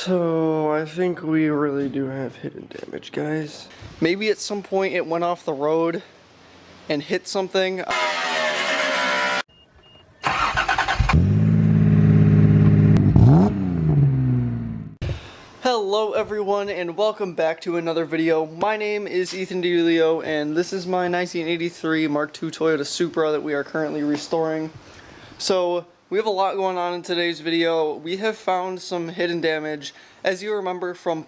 So, I think we really do have hidden damage, guys. Maybe at some point it went off the road and hit something. Hello everyone and welcome back to another video. My name is EthanDiiulio and this is my 1983 Mark II Toyota Supra that we are currently restoring. So, we have a lot going on in today's video. We have found some hidden damage. As you remember from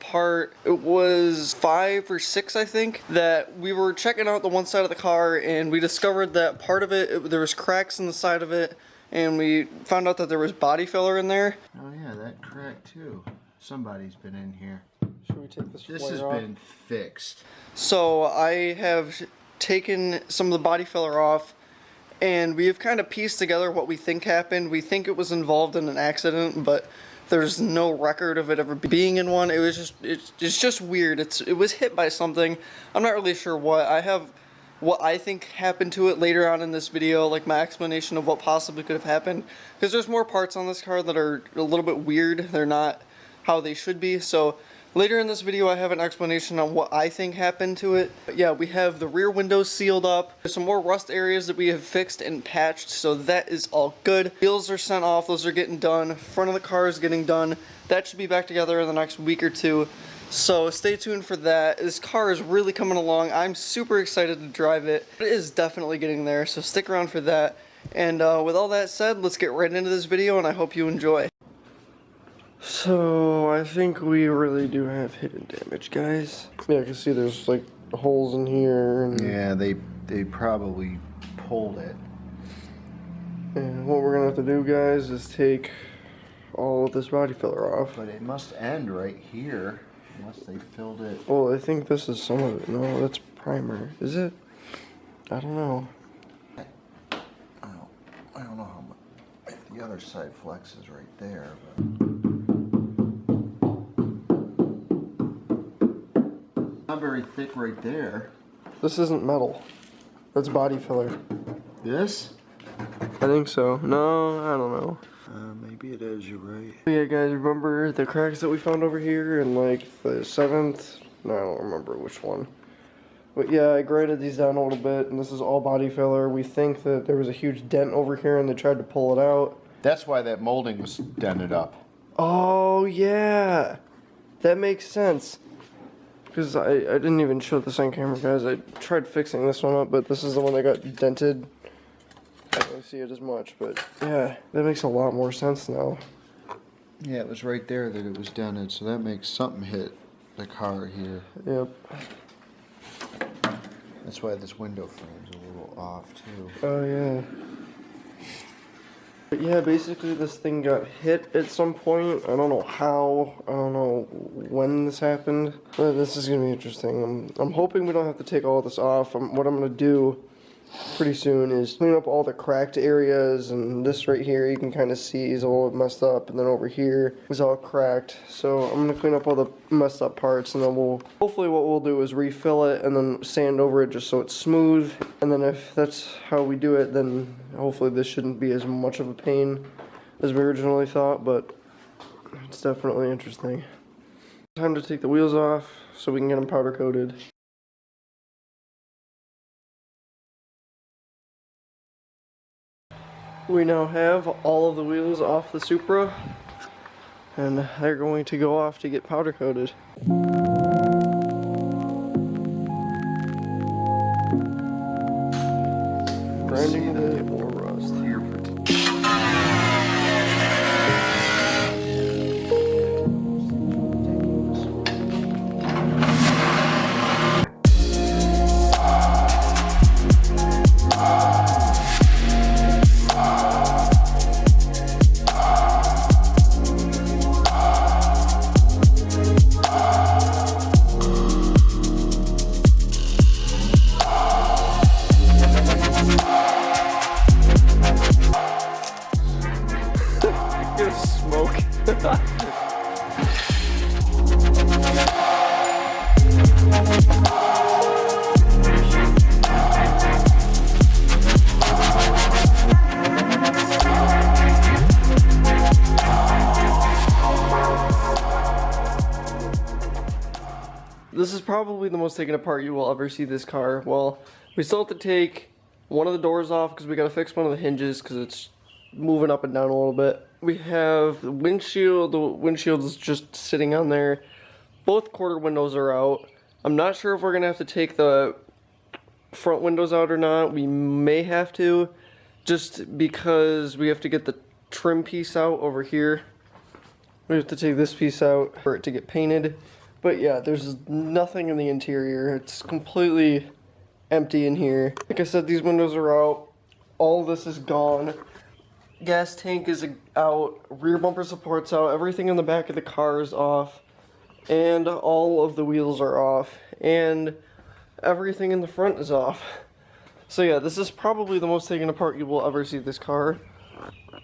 it was 5 or 6 I think, that we were checking out the one side of the car and we discovered that part of there was cracks in the side of it, and we found out that there was body filler in there. Oh yeah, that crack too. Somebody's been in here. Should we take this has off? Been fixed. So I have taken some of the body filler off, and we have kind of pieced together what we think happened. We think it was involved in an accident, but there's no record of it ever being in one. It's just weird. It was hit by something. I'm not really sure what. I have what I think happened to it later on in this video, like my explanation of what possibly could have happened, because there's more parts on this car that are a little bit weird. They're not how they should be. So later in this video I have an explanation on what I think happened to it. But yeah, we have the rear windows sealed up. There's some more rust areas that we have fixed and patched, so that is all good. Wheels are sent off, those are getting done. Front of the car is getting done. That should be back together in the next week or two. So stay tuned for that. This car is really coming along. I'm super excited to drive it. It is definitely getting there, so stick around for that. And with all that said, let's get right into this video and I hope you enjoy. So, I think we really do have hidden damage, guys. Yeah, I can see there's like holes in here. And yeah, they probably pulled it. And what we're gonna have to do, guys, is take all of this body filler off. But it must end right here, unless they filled it. Well, I think this is some of it. No, that's primer. Is it? I don't know. I don't know how much. If the other side flexes right there, but not very thick right there. This isn't metal. That's body filler. This? I think so. No, I don't know. Maybe it is, you're right. Yeah, guys, remember the cracks that we found over here in like the 7th? No, I don't remember which one. But yeah, I graded these down a little bit, and this is all body filler. We think that there was a huge dent over here and they tried to pull it out. That's why that molding was dented up. Oh, yeah. That makes sense. Because I didn't even show this on camera, guys. I tried fixing this one up, but this is the one that got dented. I don't really see it as much, but yeah, that makes a lot more sense now. Yeah, it was right there that it was dented, so that makes something hit the car here. Yep. That's why this window frame's a little off, too. Oh, yeah. But yeah, basically this thing got hit at some point. I don't know how. I don't know when this happened. But this is going to be interesting. I'm hoping we don't have to take all this off. What I'm going to do pretty soon is clean up all the cracked areas, and this right here you can kind of see is all messed up, and then over here is all cracked. So I'm going to clean up all the messed up parts, and then hopefully what we'll do is refill it and then sand over it just so it's smooth. And then if that's how we do it, then hopefully this shouldn't be as much of a pain as we originally thought, but it's definitely interesting. Time to take the wheels off so we can get them powder coated. We now have all of the wheels off the Supra, and they're going to go off to get powder coated. Grinding the more rust here. this is probably the most taken apart you will ever see this car. Well, we still have to take one of the doors off because we got to fix one of the hinges because it's moving up and down a little bit. We have the windshield is just sitting on there. Both quarter windows are out. I'm not sure if we're gonna have to take the front windows out or not. We may have to, just because we have to get the trim piece out over here. We have to take this piece out for it to get painted. But yeah, there's nothing in the interior. It's completely empty in here. Like I said, these windows are out. All this is gone. Gas tank is out. Rear bumper support's out. Everything in the back of the car is off. And all of the wheels are off. And everything in the front is off. So yeah, this is probably the most taken apart you will ever see this car.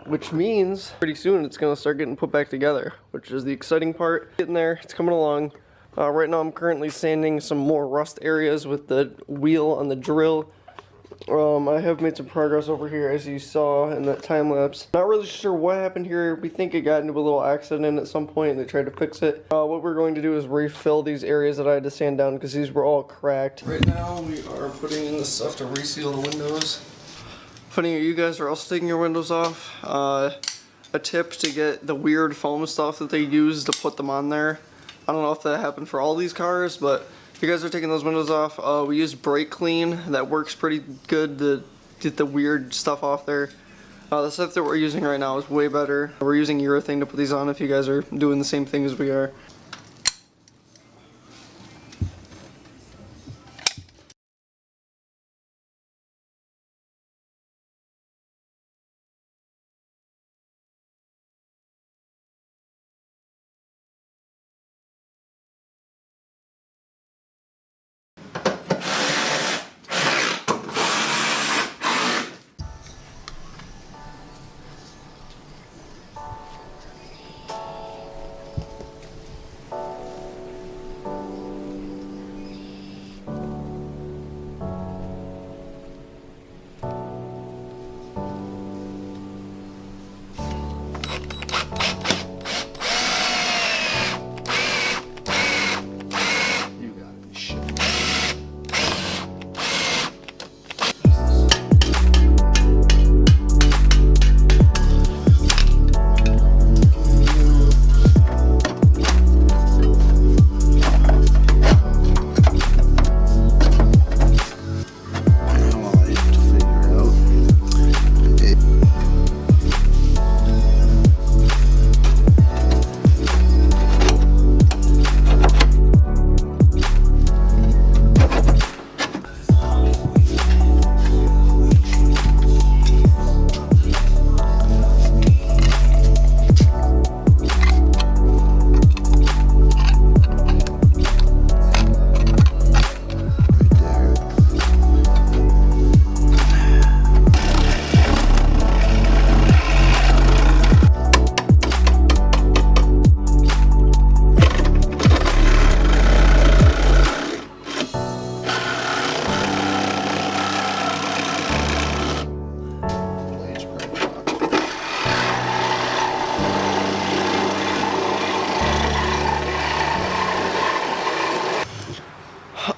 Which means pretty soon it's going to start getting put back together. Which is the exciting part. Getting there. It's coming along. Right now I'm currently sanding some more rust areas with the wheel on the drill. I have made some progress over here as you saw in that time lapse. Not really sure what happened here. We think it got into a little accident at some point and they tried to fix it. What we're going to do is refill these areas that I had to sand down because these were all cracked. Right now we are putting in the stuff to reseal the windows. Funny, you guys are also taking your windows off. A tip to get the weird foam stuff that they use to put them on there. I don't know if that happened for all these cars, but if you guys are taking those windows off, we use brake clean. That works pretty good to get the weird stuff off there. The stuff that we're using right now is way better. We're using urethane to put these on if you guys are doing the same thing as we are.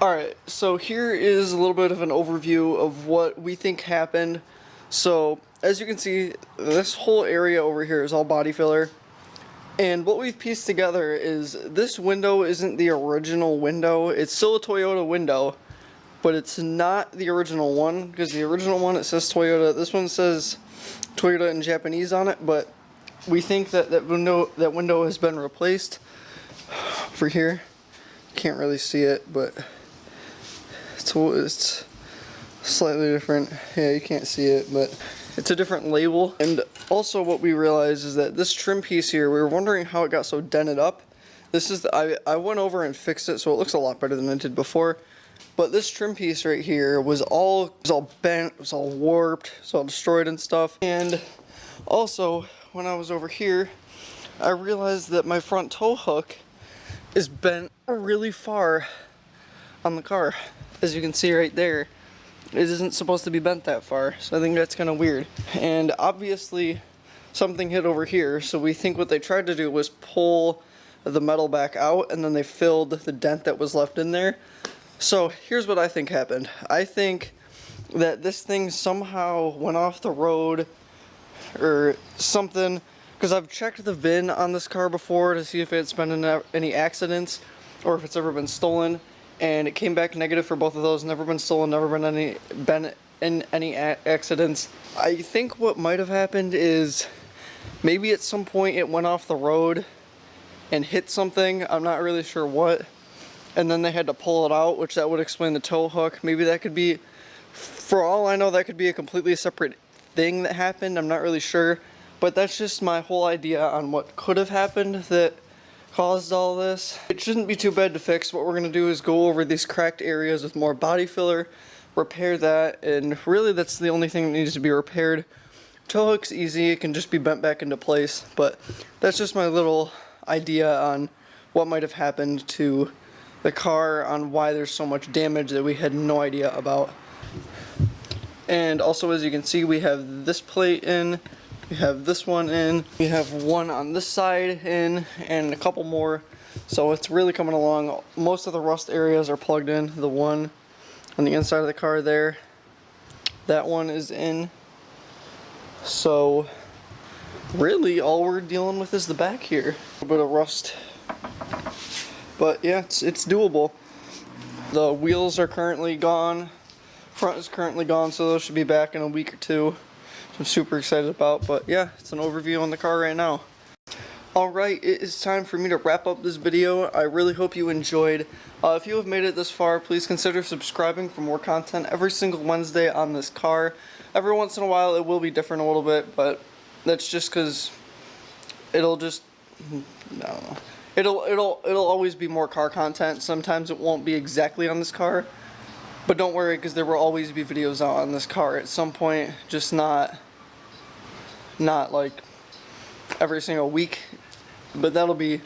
Alright, so here is a little bit of an overview of what we think happened. So, as you can see, this whole area over here is all body filler. And what we've pieced together is this window isn't the original window. It's still a Toyota window, but it's not the original one, because the original one, it says Toyota. This one says Toyota in Japanese on it, but we think that that window has been replaced. For here, can't really see it, but it's slightly different. Yeah, you can't see it, but it's a different label. And also what we realized is that this trim piece here, we were wondering how it got so dented up. This is I went over and fixed it so it looks a lot better than it did before. But this trim piece right here was all bent, it was all warped, it was all destroyed and stuff. And also, when I was over here, I realized that my front tow hook is bent really far on the car. As you can see right there, it isn't supposed to be bent that far, so I think that's kind of weird. And obviously something hit over here, so we think what they tried to do was pull the metal back out, and then they filled the dent that was left in there. So here's what I think happened. I think that this thing somehow went off the road or something, because I've checked the VIN on this car before to see if it's been in any accidents or if it's ever been stolen, and it came back negative for both of those. Never been stolen, never been in any accidents. I think what might have happened is maybe at some point it went off the road and hit something. I'm not really sure what, and then they had to pull it out, which that would explain the tow hook. Maybe that could be, for all I know, that could be a completely separate thing that happened. I'm not really sure, but that's just my whole idea on what could have happened that caused all this. It shouldn't be too bad to fix. What we're going to do is go over these cracked areas with more body filler, repair that, and really that's the only thing that needs to be repaired. Tow hook's easy, it can just be bent back into place, but that's just my little idea on what might have happened to the car, on why there's so much damage that we had no idea about. And also, as you can see, we have this plate in, we have this one in, we have one on this side in, and a couple more. So it's really coming along. Most of the rust areas are plugged in. The one on the inside of the car there, that one is in. So really all we're dealing with is the back here. A bit of rust. But yeah, it's doable. The wheels are currently gone. Front is currently gone, so those should be back in a week or two. Which I'm super excited about, but yeah, it's an overview on the car right now. Alright, it is time for me to wrap up this video. I really hope you enjoyed. If you have made it this far, please consider subscribing for more content every single Wednesday on this car. Every once in a while it will be different a little bit, but that's just because it'll just, I don't know. It'll always be more car content. Sometimes it won't be exactly on this car. But don't worry, because there will always be videos out on this car at some point, just not like every single week. But that'll be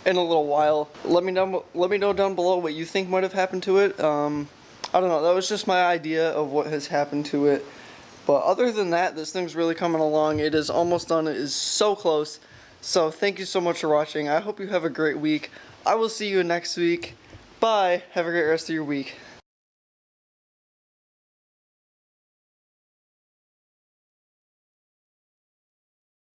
in a little while. Let me know down below what you think might have happened to it. I don't know, that was just my idea of what has happened to it. But other than that, this thing's really coming along. It is almost done. It is so close. So thank you so much for watching. I hope you have a great week. I will see you next week. Bye. Have a great rest of your week.